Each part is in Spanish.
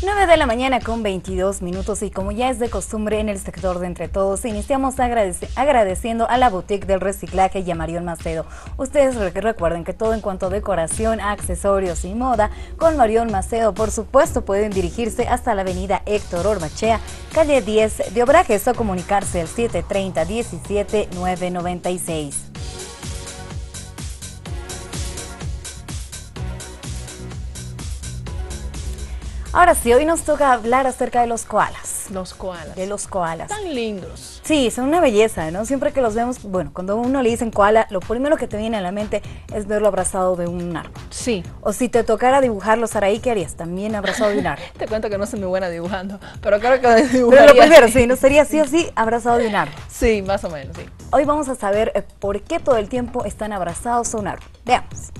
9 de la mañana con 22 minutos y como ya es de costumbre en el sector de Entre Todos, iniciamos agradeciendo a la Boutique del Reciclaje y a Marión Macedo. Ustedes recuerden que todo en cuanto a decoración, accesorios y moda, con Marión Macedo, por supuesto, pueden dirigirse hasta la avenida Héctor Ormachea, calle 10 de Obrajes, o comunicarse al 730-17-996. Ahora sí, hoy nos toca hablar acerca de los koalas. Los koalas. De los koalas. Tan lindos. Sí, son una belleza, ¿no? Siempre que los vemos, bueno, cuando a uno le dicen koala, lo primero que te viene a la mente es verlo abrazado de un árbol. Sí. O si te tocara dibujarlo, Saraí, ¿qué harías? También abrazado de un árbol. Te cuento que no soy muy buena dibujando, pero creo que dibujaría. Pero lo primero, sí, ¿no? Sería sí o sí abrazado de un árbol. Sí, más o menos, sí. Hoy vamos a saber por qué todo el tiempo están abrazados a un árbol. Veamos.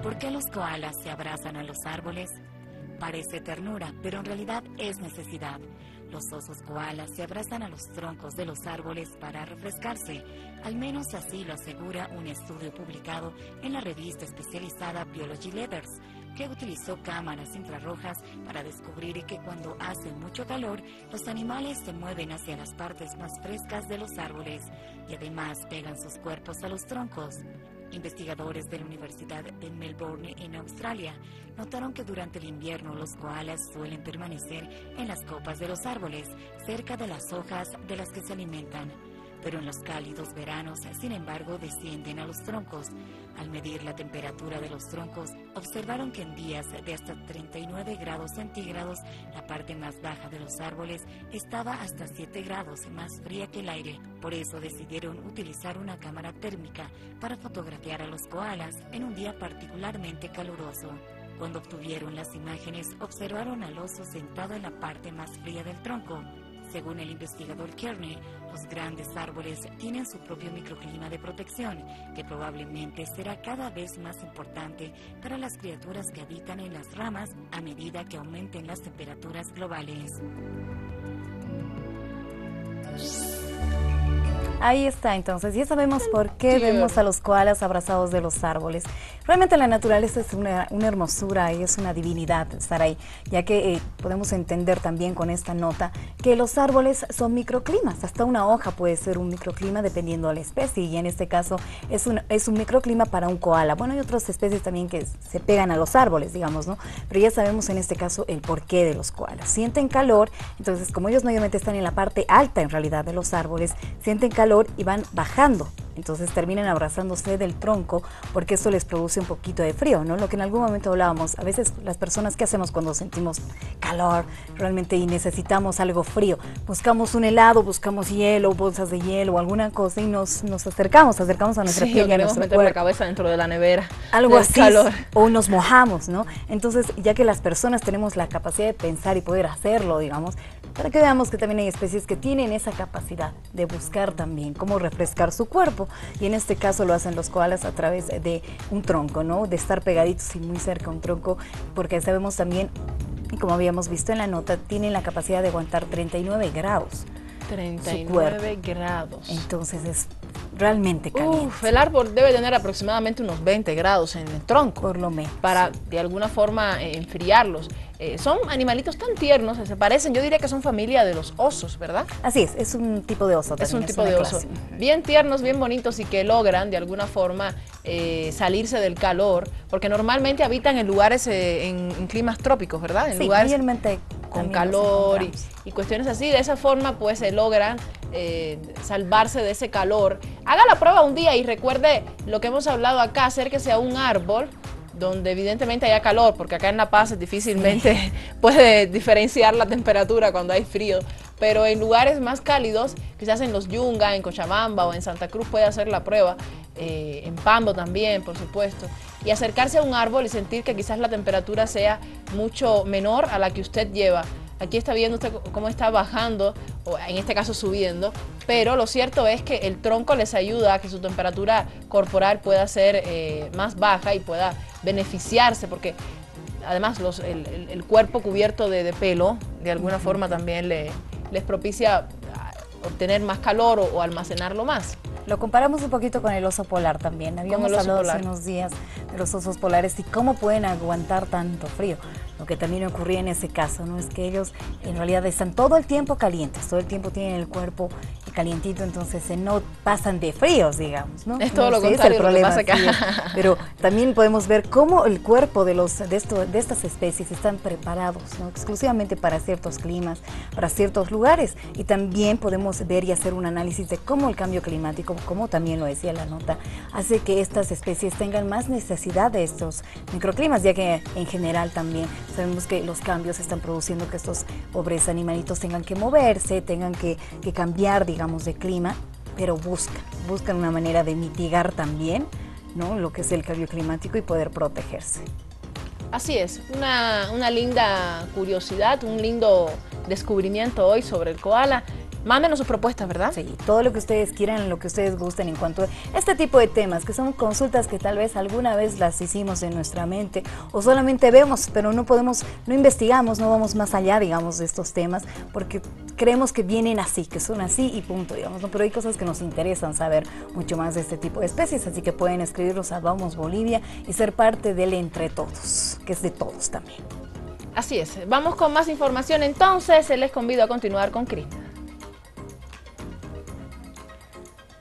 ¿Por qué los koalas se abrazan a los árboles? Parece ternura, pero en realidad es necesidad. Los osos koalas se abrazan a los troncos de los árboles para refrescarse. Al menos así lo asegura un estudio publicado en la revista especializada Biology Letters, que utilizó cámaras infrarrojas para descubrir que cuando hace mucho calor, los animales se mueven hacia las partes más frescas de los árboles y además pegan sus cuerpos a los troncos. Investigadores de la Universidad de Melbourne en Australia notaron que durante el invierno los koalas suelen permanecer en las copas de los árboles, cerca de las hojas de las que se alimentan. Pero en los cálidos veranos, sin embargo, descienden a los troncos. Al medir la temperatura de los troncos, observaron que en días de hasta 39 grados centígrados, la parte más baja de los árboles estaba hasta 7 grados más fría que el aire. Por eso decidieron utilizar una cámara térmica para fotografiar a los koalas en un día particularmente caluroso. Cuando obtuvieron las imágenes, observaron al oso sentado en la parte más fría del tronco. Según el investigador Kearney, los grandes árboles tienen su propio microclima de protección, que probablemente será cada vez más importante para las criaturas que habitan en las ramas a medida que aumenten las temperaturas globales. Ahí está, entonces, ya sabemos por qué vemos a los koalas abrazados de los árboles. Realmente la naturaleza es una hermosura y es una divinidad, Saray, ya que podemos entender también con esta nota que los árboles son microclimas. Hasta una hoja puede ser un microclima dependiendo de la especie, y en este caso es un microclima para un koala. Bueno, hay otras especies también que se pegan a los árboles, digamos, ¿no? Pero ya sabemos en este caso el porqué de los koalas. Sienten calor, entonces como ellos mayormente están en la parte alta en realidad de los árboles, sienten calor y van bajando, entonces terminan abrazándose del tronco porque eso les produce un poquito de frío, ¿no? Lo que en algún momento hablábamos, a veces las personas, ¿qué hacemos cuando sentimos calor realmente y necesitamos algo frío? Buscamos un helado, buscamos hielo, bolsas de hielo o alguna cosa y nos acercamos a nuestra piel y a nuestro meter cuerpo. La cabeza dentro de la nevera. Algo así, calor. O nos mojamos, ¿no? Entonces, ya que las personas tenemos la capacidad de pensar y poder hacerlo, digamos, para que veamos que también hay especies que tienen esa capacidad de buscar también cómo refrescar su cuerpo, y en este caso lo hacen los koalas a través de un tronco, ¿no? De estar pegaditos y muy cerca a un tronco, porque sabemos también, y como habíamos visto en la nota, tienen la capacidad de aguantar 39 grados. 39 grados. Entonces es realmente caliente. El árbol debe tener aproximadamente unos 20 grados en el tronco. Por lo menos. Para de alguna forma enfriarlos. Son animalitos tan tiernos, se parecen, yo diría que son familia de los osos, ¿verdad? Así es un tipo de oso también. Es un tipo de oso. Bien tiernos, bien bonitos y que logran de alguna forma salirse del calor, porque normalmente habitan en lugares, en climas trópicos, ¿verdad? En lugares mayormente con calor y cuestiones así. De esa forma pues se logran salvarse de ese calor. Haga la prueba un día y recuerde lo que hemos hablado acá, acérquese a un árbol donde evidentemente haya calor, porque acá en La Paz difícilmente puede diferenciar la temperatura cuando hay frío, pero en lugares más cálidos, quizás en Los Yungas, en Cochabamba o en Santa Cruz puede hacer la prueba, en Pambo también, por supuesto, y acercarse a un árbol y sentir que quizás la temperatura sea mucho menor a la que usted lleva. Aquí está viendo usted cómo está bajando, o en este caso subiendo, pero lo cierto es que el tronco les ayuda a que su temperatura corporal pueda ser más baja y pueda beneficiarse, porque además el cuerpo cubierto de pelo de alguna forma también les propicia obtener más calor o almacenarlo más. Lo comparamos un poquito con el oso polar también. Habíamos hablado hace unos días de los osos polares y cómo pueden aguantar tanto frío. Lo que también ocurría en ese caso, ¿no? Es que ellos en realidad están todo el tiempo calientes, todo el tiempo tienen el cuerpo calientito, entonces no pasan de fríos, digamos, ¿no? Es todo no, lo contrario es el problema, lo que pasa acá. sí, pero también podemos ver cómo el cuerpo de estas especies están preparados, ¿no? Exclusivamente para ciertos climas, para ciertos lugares, y también podemos ver y hacer un análisis de cómo el cambio climático, como también lo decía la nota, hace que estas especies tengan más necesidad de estos microclimas, ya que en general también sabemos que los cambios están produciendo que estos pobres animalitos tengan que moverse, tengan que cambiar, digamos, de clima, pero buscan una manera de mitigar también, ¿no?, lo que es el cambio climático y poder protegerse. Así es, una linda curiosidad, un lindo descubrimiento hoy sobre el koala. Mándenos sus propuestas, ¿verdad? Sí, todo lo que ustedes quieran, lo que ustedes gusten en cuanto a este tipo de temas, que son consultas que tal vez alguna vez las hicimos en nuestra mente o solamente vemos, pero no investigamos, no vamos más allá, digamos, de estos temas, porque creemos que vienen así, que son así y punto, digamos, ¿no? Pero hay cosas que nos interesan saber mucho más de este tipo de especies, así que pueden escribirlos a Vamos Bolivia y ser parte del Entre Todos, que es de todos también. Así es, vamos con más información entonces, les convido a continuar con Cris.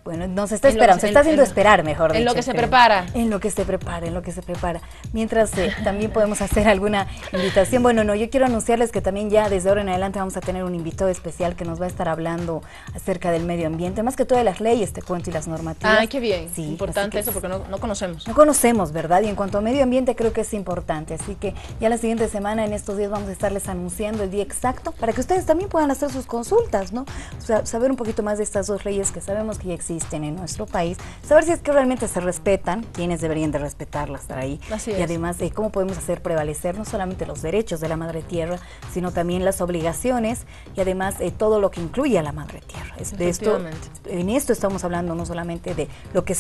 Bueno, nos está esperando, se está haciendo esperar, mejor dicho. En lo que se prepara. En lo que se prepara. Mientras también podemos hacer alguna invitación. Bueno, no, yo quiero anunciarles que también ya desde ahora en adelante vamos a tener un invitado especial que nos va a estar hablando acerca del medio ambiente, más que todo de las leyes, te cuento, y las normativas. Ay, qué bien, sí, importante eso porque no conocemos. No conocemos, ¿verdad? Y en cuanto a medio ambiente creo que es importante, así que ya la siguiente semana, en estos días, vamos a estarles anunciando el día exacto para que ustedes también puedan hacer sus consultas, ¿no? O sea, saber un poquito más de estas dos leyes que sabemos que ya existen en nuestro país, saber si es que realmente se respetan, quiénes deberían de respetarlas, estar ahí, así y además de cómo podemos hacer prevalecer no solamente los derechos de la madre tierra, sino también las obligaciones y además todo lo que incluye a la madre tierra. En esto estamos hablando no solamente de lo que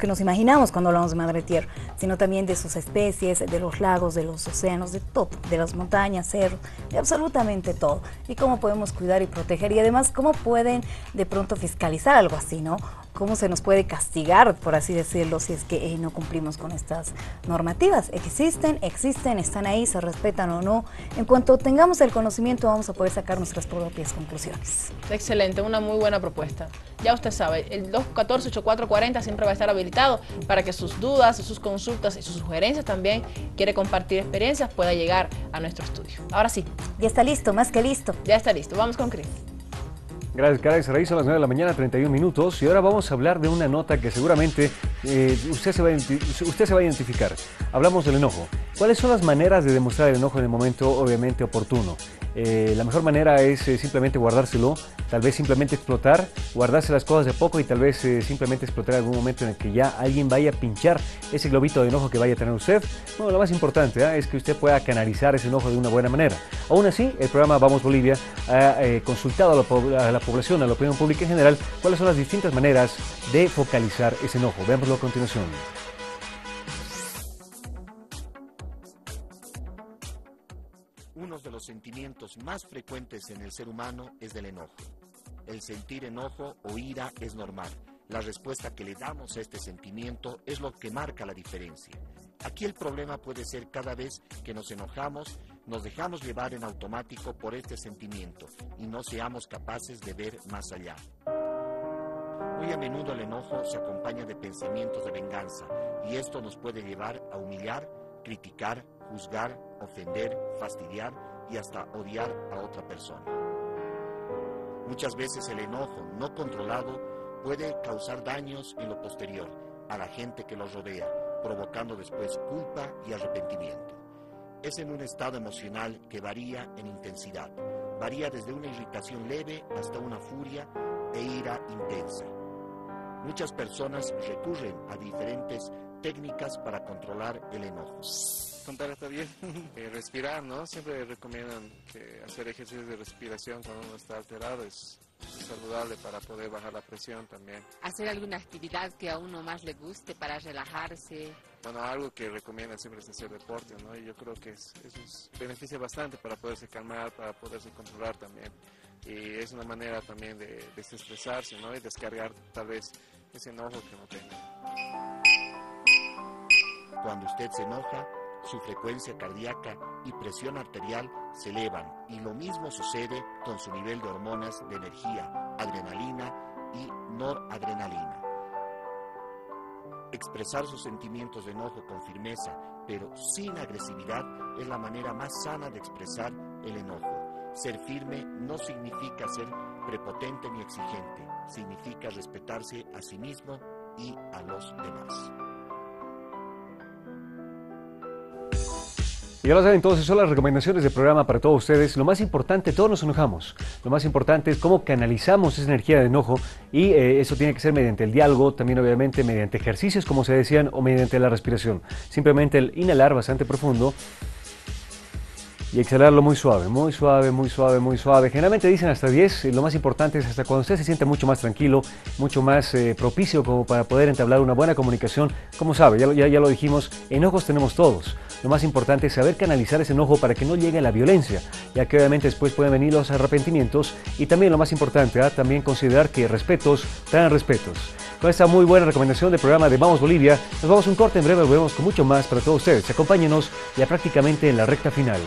nos imaginamos cuando hablamos de madre tierra, sino también de sus especies, de los lagos, de los océanos, de todo, de las montañas, cerros, de absolutamente todo, y cómo podemos cuidar y proteger, y además cómo pueden de pronto fiscalizar algo así, ¿no? Cómo se nos puede castigar, por así decirlo, si es que no cumplimos con estas normativas. Existen, están ahí, se respetan o no. En cuanto tengamos el conocimiento, vamos a poder sacar nuestras propias conclusiones. Excelente, una muy buena propuesta. Ya usted sabe, el 214-8440 siempre va a estar habilitado para que sus dudas, sus consultas y sus sugerencias también, quiere compartir experiencias, pueda llegar a nuestro estudio. Ahora sí. Ya está listo, más que listo. Ya está listo. Vamos con Cris. Gracias, Caray. Se realizan las 9 de la mañana, 31 minutos. Y ahora vamos a hablar de una nota que seguramente usted se va a identificar. Hablamos del enojo. ¿Cuáles son las maneras de demostrar el enojo en el momento obviamente oportuno? La mejor manera es simplemente guardárselo, tal vez simplemente explotar, guardarse las cosas de poco y tal vez simplemente explotar en algún momento en el que ya alguien vaya a pinchar ese globito de enojo que vaya a tener usted. Bueno, lo más importante es que usted pueda canalizar ese enojo de una buena manera. Aún así, el programa Vamos Bolivia ha consultado a la población, a la opinión pública en general, cuáles son las distintas maneras de focalizar ese enojo. Veámoslo a continuación. Uno de los sentimientos más frecuentes en el ser humano es del enojo. El sentir enojo o ira es normal. La respuesta que le damos a este sentimiento es lo que marca la diferencia. Aquí el problema puede ser cada vez que nos enojamos, nos dejamos llevar en automático por este sentimiento y no seamos capaces de ver más allá. Muy a menudo el enojo se acompaña de pensamientos de venganza y esto nos puede llevar a humillar, criticar, juzgar, ofender, fastidiar y hasta odiar a otra persona. Muchas veces el enojo no controlado puede causar daños en lo posterior a la gente que los rodea, provocando después culpa y arrepentimiento. Es en un estado emocional que varía en intensidad. Varía desde una irritación leve hasta una furia e ira intensa. Muchas personas recurren a diferentes técnicas para controlar el enojo. Contar está bien. Respirar, ¿no? Siempre recomiendan que hacer ejercicios de respiración cuando uno está alterado es saludable para poder bajar la presión también. Hacer alguna actividad que a uno más le guste para relajarse. Bueno, algo que recomiendan siempre es hacer deporte, ¿no? Y yo creo que eso beneficia bastante para poderse calmar, para poderse controlar también. Y es una manera también de desestresarse, ¿no? Y descargar tal vez ese enojo que uno tenga. Cuando usted se enoja, su frecuencia cardíaca y presión arterial se elevan, y lo mismo sucede con su nivel de hormonas de energía, adrenalina y noradrenalina. Expresar sus sentimientos de enojo con firmeza, pero sin agresividad, es la manera más sana de expresar el enojo. Ser firme no significa ser prepotente ni exigente, significa respetarse a sí mismo y a los demás. Y ya lo saben, entonces son las recomendaciones del programa para todos ustedes. Lo más importante, todos nos enojamos. Lo más importante es cómo canalizamos esa energía de enojo, y eso tiene que ser mediante el diálogo, también obviamente mediante ejercicios, como se decían, o mediante la respiración. Simplemente el inhalar bastante profundo y exhalarlo muy suave, muy suave, muy suave, muy suave. Generalmente dicen hasta 10, lo más importante es hasta cuando usted se siente mucho más tranquilo, mucho más propicio como para poder entablar una buena comunicación. Como sabe, ya lo dijimos, enojos tenemos todos. Lo más importante es saber canalizar ese enojo para que no llegue a la violencia, ya que obviamente después pueden venir los arrepentimientos, y también lo más importante, también considerar que respetos traen respetos. Con esta muy buena recomendación del programa de Vamos Bolivia, nos vamos a un corte. En breve volvemos con mucho más para todos ustedes. Acompáñenos ya prácticamente en la recta final.